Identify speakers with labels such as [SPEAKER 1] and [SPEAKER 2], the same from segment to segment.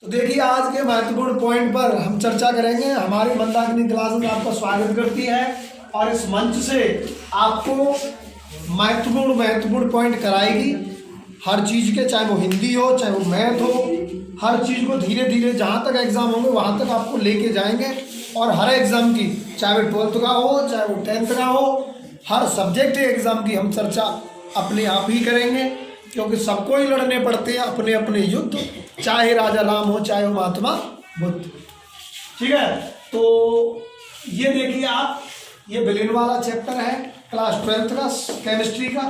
[SPEAKER 1] तो देखिए आज के महत्वपूर्ण पॉइंट पर हम चर्चा करेंगे। हमारी मंदाकिनी क्लासेस आपका स्वागत करती है और इस मंच से आपको महत्वपूर्ण पॉइंट कराएगी हर चीज़ के, चाहे वो हिंदी हो चाहे वो मैथ हो। हर चीज़ को धीरे धीरे जहाँ तक एग्ज़ाम होंगे वहाँ तक आपको लेके जाएंगे और हर एग्ज़ाम की, चाहे वो 12th का हो चाहे वो 10th का हो, हर सब्जेक्ट के एग्ज़ाम की हम चर्चा अपने आप ही करेंगे, क्योंकि सबको ही लड़ने पड़ते हैं अपने अपने युद्ध, चाहे राजा राम हो चाहे वो महात्मा बुद्ध। ठीक है, तो ये देखिए आप, ये विलेन वाला चैप्टर है क्लास 12th का केमिस्ट्री का।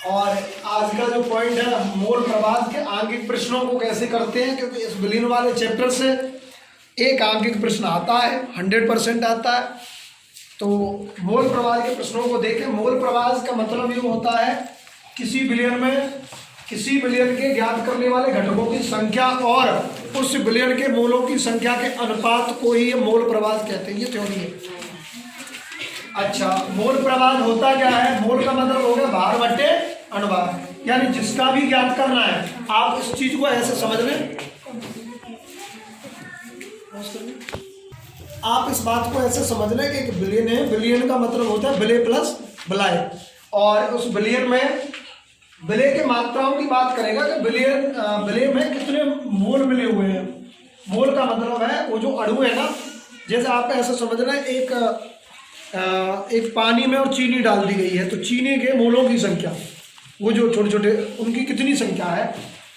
[SPEAKER 1] और आज का जो पॉइंट है मोल प्रवाह के आंगिक प्रश्नों को कैसे करते हैं, क्योंकि इस विलेन वाले चैप्टर से एक आंगिक प्रश्न आता है, 100% आता है। तो मोल प्रवाह के प्रश्नों को देखें। मोल प्रवाह का मतलब ये होता है किसी विलयन के ज्ञात करने वाले घटकों की संख्या और उस विलयन के मोलों की संख्या के अनुपात को ही मोल प्रवाह कहते हैं। ये थ्योरी है। अच्छा, मोल प्रवाह होता क्या है? मोल का मतलब हो गया भार बटे अनुभार, यानी जिसका भी ज्ञात करना है। आप इस चीज को ऐसे समझ लें, आप इस बात को ऐसे समझ लें कि एक विलयन है, विलयन का मतलब होता है विलय प्लस विलय, और उस विलयन में विलय के मात्राओं की बात करेगा कि विलय में कितने मोल मिले हुए हैं। मोल का मतलब है वो जो अणु है ना, जैसे आप ऐसे समझना है एक पानी में और चीनी डाल दी गई है, तो चीनी के मोलों की संख्या, वो जो छोटे छोटे उनकी कितनी संख्या है,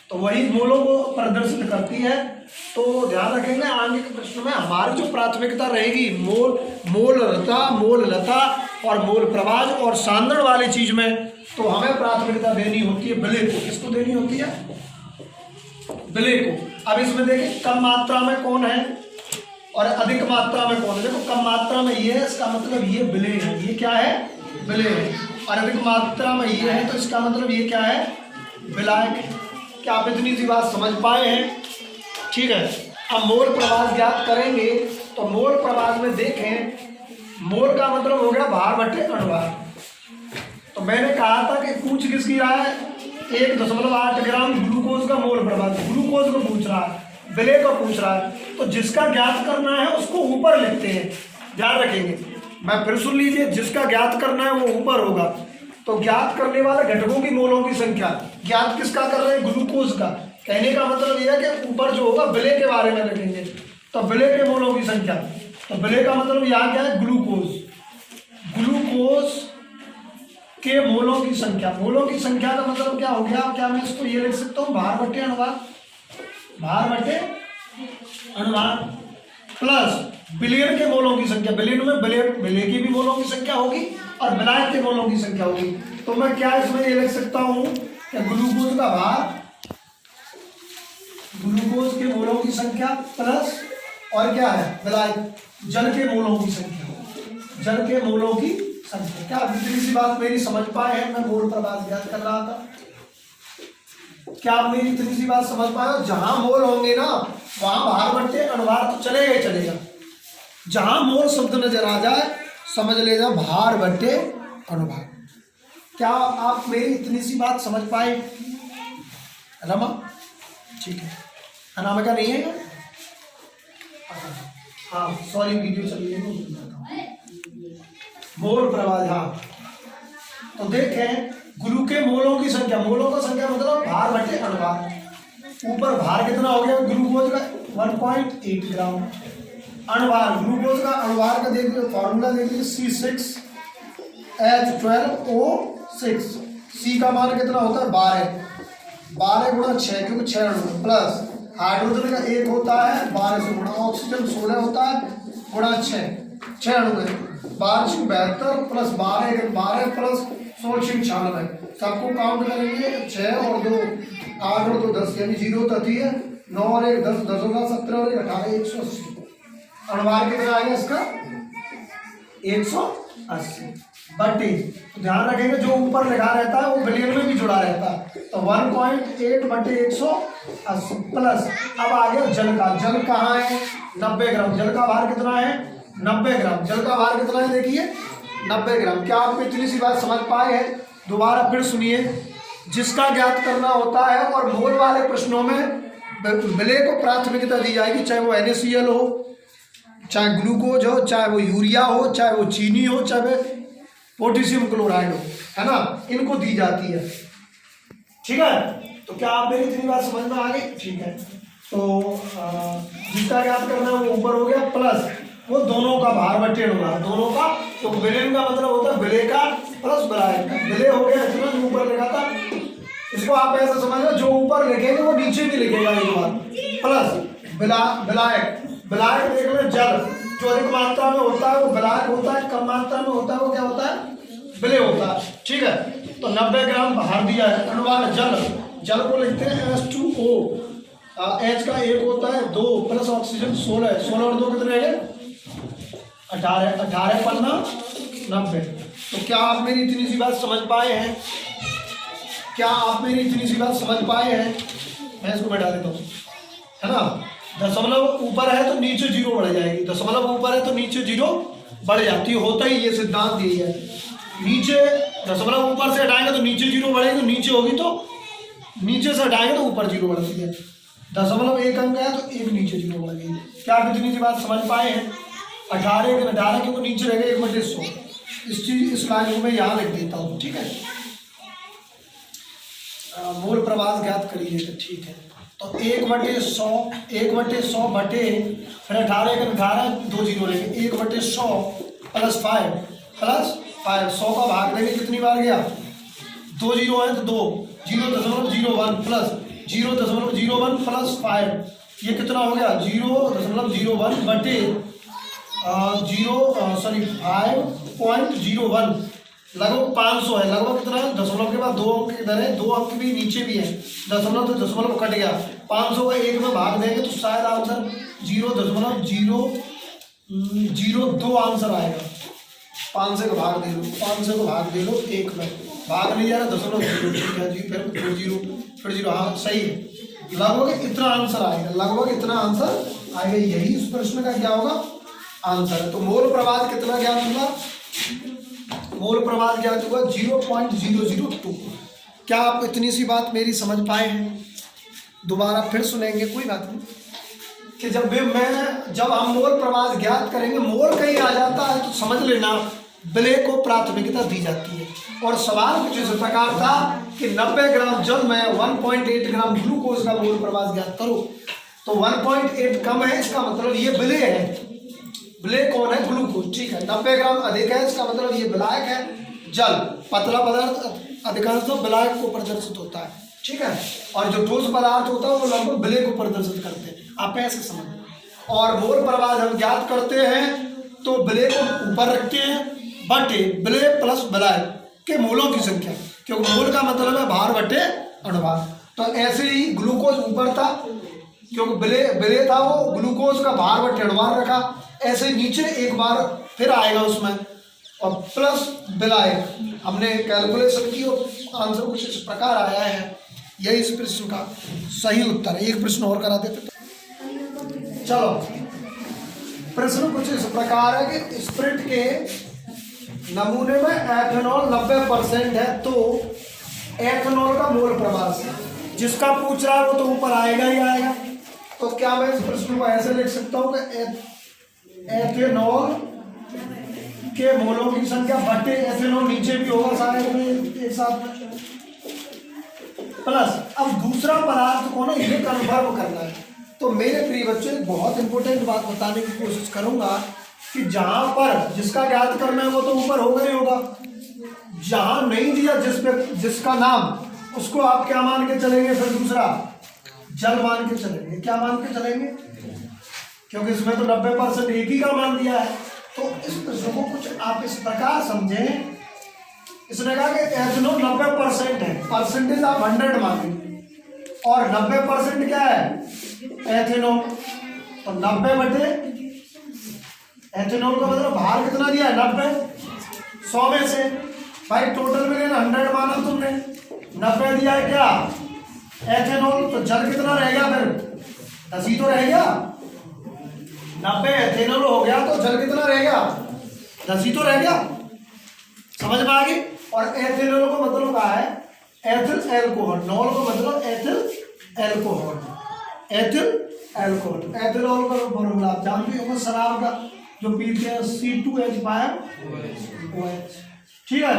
[SPEAKER 1] तो वही मोलों को प्रदर्शित करती है। तो ध्यान रखेंगे आगे के प्रश्न में हमारी जो प्राथमिकता रहेगी मोल लता और मोल प्रवाह और सांद्रण वाली चीज में, तो हमें प्राथमिकता देनी होती है विलय को। किसको देनी होती है? विलय को। अब इसमें देखिए कम मात्रा में कौन है और अधिक मात्रा में कौन है। देखो कम मात्रा में ये है, इसका मतलब ये विलय है, ये क्या है? विलय है। और अधिक मात्रा में ये है, तो इसका मतलब ये क्या है? विलायक है। क्या आप इतनी सी बात समझ पाए हैं? ठीक है, अब मोल प्रवाह ज्ञात करेंगे। तो मोल प्रवाह में देखें, मोल का मतलब हो गया भार बटे अनुभार। तो मैंने कहा था कि पूछ किसकी रहा है? 1.8 ग्राम ग्लूकोज का मोल प्रवाह, ग्लूकोज को पूछ रहा है, विलय को पूछ रहा है। तो जिसका ज्ञात करना है उसको ऊपर लिखते हैं, ध्यान रखेंगे। मैं फिर सुन लीजिए, जिसका ज्ञात करना है वो ऊपर होगा। तो ज्ञात करने वाले घटकों की मोलों की संख्या, ज्ञात किसका कर रहे हैं? ग्लूकोज का। कहने का मतलब यह है कि ऊपर जो होगा विलय के बारे में लिखेंगे, तो विलय के मोलों की संख्या। तो विलय का मतलब यहाँ क्या है? ग्लूकोज के मोलों की संख्या। मोलों की संख्या का मतलब क्या हो गया? क्या मैं इसको ये लिख सकता हूँ? भार बटे अनुभार, भार बटे अनुभार प्लस विलयन के मोलों की संख्या। विलयन में विलय की भी मोलों की संख्या होगी और विलायक के मोलों की संख्या होगी। तो मैं क्या इसमें ये लिख सकता हूँ कि ग्लूकोज का भार, ग्लूकोज के मोलों की संख्या प्लस और क्या है? विलायक जल के मोलों की संख्या, जल के मोलों की संख्या। क्या दूसरी सी बात मेरी समझ पाए हैं? मैं मोल प्रवाह ज्ञात कर रहा था। क्या आप मेरी इतनी सी बात समझ पाए? जहां मोल होंगे ना वहां भार बटे अनुभार तो चलेगा ही चलेगा। जहां मोल शब्द नजर आ जाए समझ लेना भार बटे अनुभार। क्या आप मेरी इतनी सी बात समझ पाए? रमा ठीक है, अनामिका नहीं है? हाँ सॉरी, वीडियो चल रही है। मोल प्रवाह, हाँ। तो देखें ग्लू के मोलों की संख्या, मोलों का संख्या मतलब भार बटे अनुभार। ऊपर भार कितना हो गया ग्लूकोज का? 1.8 ग्राम। अनुभार, ग्लूकोज का अनुभार का देखिए फॉर्मूला देखिए, C6H12O6। C का मान कितना होता है? 12 गुणा 6, क्योंकि 6 अणु प्लस हाइड्रोजन का 1 होता है, 12 से गुणा ऑक्सीजन 16 होता है गुणा 6 अणु है। 12 72 प्लस 12 प्लस 16 96। सबको काउंट करेंगे, 6 और 2 8 और 2 10, यानी 0 तथी है। 9 और 1 10, 10 होगा 17 और 1 18, 180। अनुभार कितना आएगा इसका? 180 बटे। तो ध्यान रखेंगे जो ऊपर लिखा रहता है वो विलयन में भी जुड़ा रहता है। तो 1.8 बटे 180 प्लस, अब आ गया जल का। जल कहाँ है? 90 ग्राम। जल का भार कितना है? 90 ग्राम। जल का भार कितना है? देखिए 90 ग्राम। क्या आपको इतनी सी बात समझ पाए हैं? दोबारा फिर सुनिए, जिसका ज्ञात करना होता है और मोल वाले प्रश्नों में विलेय को प्राथमिकता दी जाएगी, चाहे वो NaCl हो, चाहे ग्लूकोज हो, चाहे वो यूरिया हो, चाहे वो चीनी हो, चाहे वो पोटेशियम क्लोराइड हो, है ना, इनको दी जाती है। ठीक है, तो क्या आप मेरी इतनी बात समझ में आ गई? ठीक है, तो जिसका ज्ञात करना है वो ऊपर हो गया, प्लस वो दोनों का भार बटे होगा, दोनों का। तो विलेय का मतलब होता है विलेय का प्लस विलाय का। विलेय हो गया इतना जो ऊपर लिखा था, इसको आप ऐसा समझो, जो ऊपर लिखेंगे वो नीचे भी लिखेगा एक बार, प्लस विलायक। विलायक देख लो, जल जो अधिक मात्रा में होता है वो विलायक होता है, कम मात्रा में होता है वो क्या होता है? विलेय होता है। ठीक है, तो 90 ग्राम भार दिया है। अनुवाद जल को लिखते हैं H2O, H का 1 होता है 2 प्लस ऑक्सीजन 16 और 2 कितने रहे? 18 पन्ना 90। तो क्या आप मेरी इतनी सी बात समझ पाए हैं? क्या आप मेरी इतनी सी बात समझ पाए हैं? मैं इसको बैठा देता हूँ, है ना। दशमलव ऊपर है तो नीचे 0 बढ़ जाएगी, दशमलव ऊपर है तो नीचे 0 बढ़ जाती है, होता ही ये सिद्धांत यही है। नीचे दशमलव ऊपर से हटाएंगे तो नीचे 0 बढ़ेगी, तो नीचे होगी तो नीचे से हटाएंगे तो ऊपर 0 बढ़ती है। दशमलव 1 अंक है तो 1 नीचे 0 बढ़ गई। क्या आप इतनी सी बात समझ पाए हैं? 18 क्योंकि नीचे रहेगा 1/100। इस लाइन को मैं यहाँ लिख देता हूँ। ठीक है, मूल प्रवाह ज्ञात करिए। तो ठीक है, तो 1/100 बटे फिर 18 2 0 लेंगे, 1/100 प्लस 5 100 का भाग देंगे, कितनी बार गया? 2 0 है तो 2 0.01 प्लस 0.01 प्लस 5, ये कितना हो गया? 0.01 बटे 5.01, लगभग 500 है। लगभग कितना है? दशमलव के बाद 2 अंक इधर है, 2 अंक भी नीचे भी है, दशमलव तो दशमलव कट गया। 500 का 1 में भाग देंगे तो शायद आंसर 0.002 आंसर आएगा। 500 को भाग दे लो, 500 को भाग दे लो 1 में, भाग नहीं जा रहा, दशमलव 0, ठीक है जी, फिर 0, हाँ सही है। लगभग इतना आंसर आएगा, लगभग इतना आंसर आएगा, यही इस प्रश्न का क्या होगा? आंसर है। तो मोल प्रवाह कितना ज्ञात हुआ? मोल प्रवाह ज्ञात हुआ 0.002। क्या आप इतनी सी बात मेरी समझ पाए हैं? दोबारा फिर सुनेंगे, कोई बात नहीं, कि जब हम मोल प्रवाह ज्ञात करेंगे, मोल कहीं आ जाता है तो समझ लेना विलेय को प्राथमिकता दी जाती है। और सवाल कुछ इस प्रकार था कि 90 ग्राम जल में 1.8 ग्राम ग्लूकोज का मोल प्रवाह ज्ञात करो। तो 1.8 कम है, इसका मतलब ये विलेय है। विलेय कौन है? ग्लूकोज। ठीक है, 90 ग्राम अधिक है, इसका मतलब ये विलायक है। जल पतला पदार्थ अधिकांशतः विलायक को प्रदर्शित होता है। ठीक है, और जो ठोस पदार्थ होता है वो लगभग विलेय को प्रदर्शित करते हैं। आप ऐसे समझ। और मोल प्रवाह हम ज्ञात करते हैं तो विलेय को ऊपर रखते हैं बटे विलेय प्लस विलायक के मोलों की संख्या, क्योंकि मोल का मतलब है भार बटे अणुभार। तो ऐसे ही ग्लूकोज ऊपर था क्योंकि विलेय था, वो ग्लूकोज का भार बटे अणुभार रखा। ऐसे नीचे एक बार फिर आएगा उसमें, और प्लस विलायक हमने कैलकुलेशन की और आंसर कुछ इस प्रकार आया है। यही इस प्रश्न का सही उत्तर है। एक प्रश्न और करा देते। चलो, प्रश्न कुछ इस प्रकार है कि स्प्रिट के नमूने में एथेनॉल 90% है, तो एथेनॉल का मोल प्रवाह से जिसका पूछ रहा है वो तो ऊपर आएगा ही आएगा। तो क्या मैं इस प्रश्न को ऐसे लिख सकता हूँ कि एथेनॉल के मोलों की संख्या बटे एथेनॉल नीचे भी होगा सारे में एक साथ में, प्लस अब दूसरा पदार्थ को ना ये कन्फर्म करना है। तो मेरे प्रिय बच्चों, एक बहुत इंपॉर्टेंट बात बताने की कोशिश करूंगा कि जहां पर जिसका ज्ञात करना है वो तो ऊपर होगा ही होगा, जहां नहीं दिया जिसका नाम, उसको आप क्या मान के चलेंगे? फिर दूसरा जल मान के चलेंगे। क्या मान के चलेंगे? क्योंकि इसमें तो 90% एक ही का मान दिया है। तो इस प्रश्न को कुछ आप इस प्रकार समझें, इसने कहा कि एथेनॉल 90% है, परसेंटेज आप 100 मानेंगे, और 90% क्या है? एथेनॉल। तो 90 बटे एथेनॉल का मतलब भार कितना दिया है? 90, 100 में से भाई टोटल में लेना 100 माना तुमने, 90 दिया है क्या? एथेनॉल। तो जल कितना रह गया? फिर 10 ही तो रह गया। 90 एथेनॉल हो गया तो जल कितना रह गया? 10 ही तो रह गया। समझ में आ गई? और एथेनॉल का मतलब क्या है? Ethyl alcohol. नॉल का मतलब ethyl alcohol. Ethyl alcohol. Ethanol का फॉर्मूला आप जानते हो, शराब का जो पीते हैं C2H5OH। ठीक है,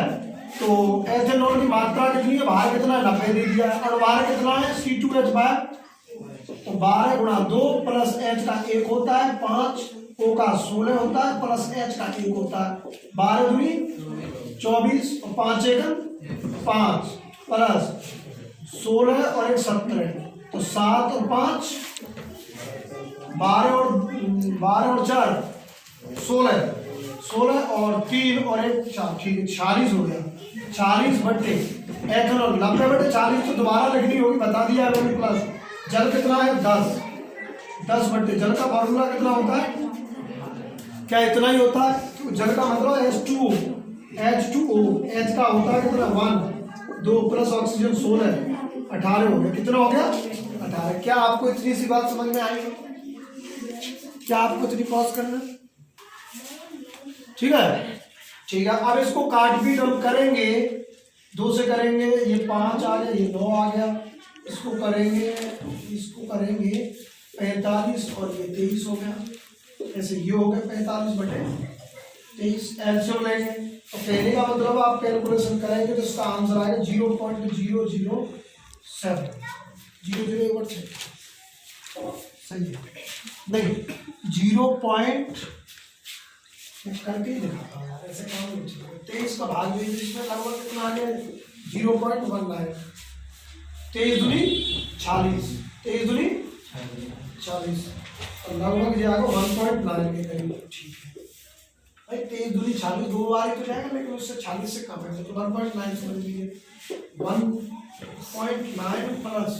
[SPEAKER 1] तो एथिनॉल की मात्रा कितनी है, भार कितना है, 90 दे दिया है, और भार कितना है C2H5, तो 12 गुणा 2 प्लस H का 1 होता है 5, O का 16 होता है प्लस H का 1 होता है, 12 दूनी 24 और 5 1 5 प्लस 16 और 1 17, तो 7 और 5 12 और 4 16 और 3 और 1 4, ठीक है 46 हो गया। 40 बट्टे एथेनॉल 90 बट्टे 40, तो दोबारा लिखनी होगी, बता दिया है मैंने। प्लस जल कितना है 10 बट्टे, जल का फॉर्मूला कितना होता है, क्या इतना ही होता है, तो जल का मतलब H2O, H का होता है कितना 1 2 प्लस ऑक्सीजन 16 18 हो गया। कितना हो गया 18। क्या आपको इतनी सी बात समझ में आई? क्या आपको इतनी पॉज करना? ठीक है, ठीक है। अब इसको काट पीट हम करेंगे, 2 से करेंगे, ये 5 आ गया, ये 9 आ गया, इसको करेंगे 45 और ये 23 हो गया। ऐसे ये हो गया 45 बटे 23 एल्सियम लेंगे, तो कहने का मतलब आप कैलकुलेशन करेंगे तो इसका आंसर आएगा 0.007 सही है नहीं 0. करके ही दिखाता हूँ यार, ऐसे काम नहीं चलेगा। 23 का भाग दे इसमें लगभग कितना आ गया 0.19, 23 दूनी 40, 23 दूनी 40 और लगभग जाएगा 1.9 के करीब। ठीक है भाई, 23 दूनी 40 दो बार ही तो जाएगा, लेकिन उससे 40 से कम है, तो 1.9 समझ लीजिए। 1.9 प्लस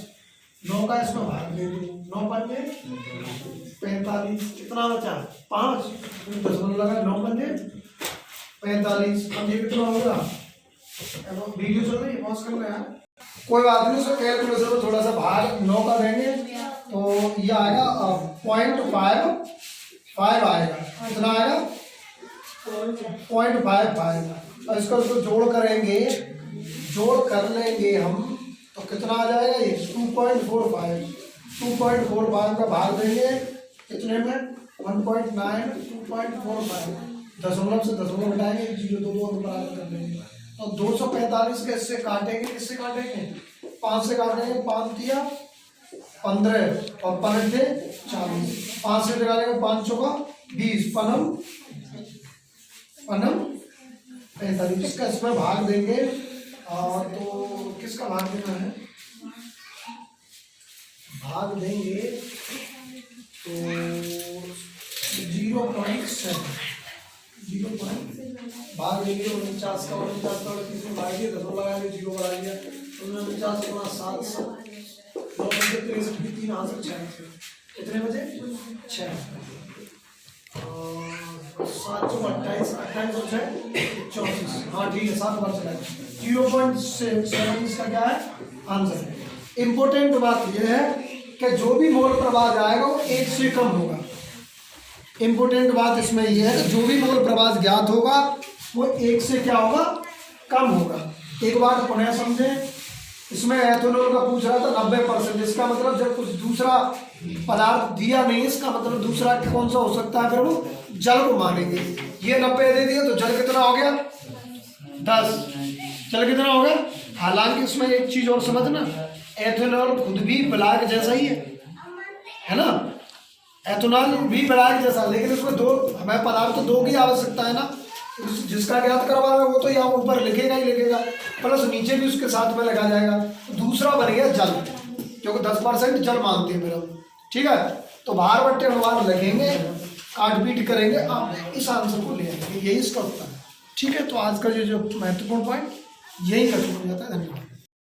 [SPEAKER 1] 9 का इसमें भाग दे दो, 9 पंजे 45, कितना बचा 5, 10 लगा 9 पंजे 45। अब ये कितना होगा, वीडियो चल रही है, पॉज कर लें, कोई बात नहीं। उसका कैलकुलेशन में थोड़ा सा भाग 9 का देंगे तो ये आएगा 0.55 आएगा, कितना आएगा 0.55। और इसको जोड़ कर लेंगे हम, तो कितना आ जाएगा ये 2.45 का भाग देंगे कितने में 1.9, 2.45 दशमलव से दशमलव घटाएंगे, 0 2 बराबर कर लेंगे। तो 245 के इससे काटेंगे, किससे काटेंगे 5 से काटेंगे, 5 दिया 15 और 5 दे 40, 5 से निकालेंगे 5 चौका 20, पनम 45, इसका इसमें भाग देंगे। और तो किसका भाग देना है, भाग देंगे तो 0.7 भाग देंगे 49 का 49 में भाग दिया, 10 लगा दिया, 0 बढ़ा दिया, 49 गुणा 700 9 बजे 63 3 आंसर 6 कितने बजे 6 7 28 और 6 34। हाँ ठीक है, 7 बार चला 0.7 इसका क्या है आंसर है। इंपॉर्टेंट बात यह है कि जो भी मोल प्रवाह जाएगा वो 1 से कम होगा। इंपॉर्टेंट बात इसमें यह है कि जो भी मोल प्रवाह ज्ञात होगा वो 1 से क्या होगा कम होगा। एक बार पुनः समझें, इसमें एथेनॉल का पूछ रहा था 90%, इसका मतलब जब कुछ दूसरा पदार्थ दिया नहीं, इसका मतलब दूसरा कौन सा हो सकता है, फिर वो जल को मानेंगे। ये 90 दे दिया तो जल कितना हो गया 10, जल कितना हो गया। हालांकि इसमें एक चीज और समझना, एथेनॉल खुद भी ब्लैक जैसा ही है ना, एथेनॉल भी ब्लैक जैसा, लेकिन उसमें हमें पदार्थ तो 2 की आवश्यकता है ना, जिसका ज्ञात करवा रहा है वो तो यहाँ ऊपर लिखेगा ही लिखेगा, प्लस नीचे भी उसके साथ में लगा जाएगा। दूसरा बन गया जल, क्योंकि 10% जल मानते हैं मेरा। ठीक है, तो भार बट्टे अनुवाद लिखेंगे, काट पीट करेंगे, आप इस आंसर को ले आएंगे, यही इसका उत्तर है। ठीक है, तो आज का जो महत्वपूर्ण पॉइंट यही खत्म हो जाता है। धन्यवाद।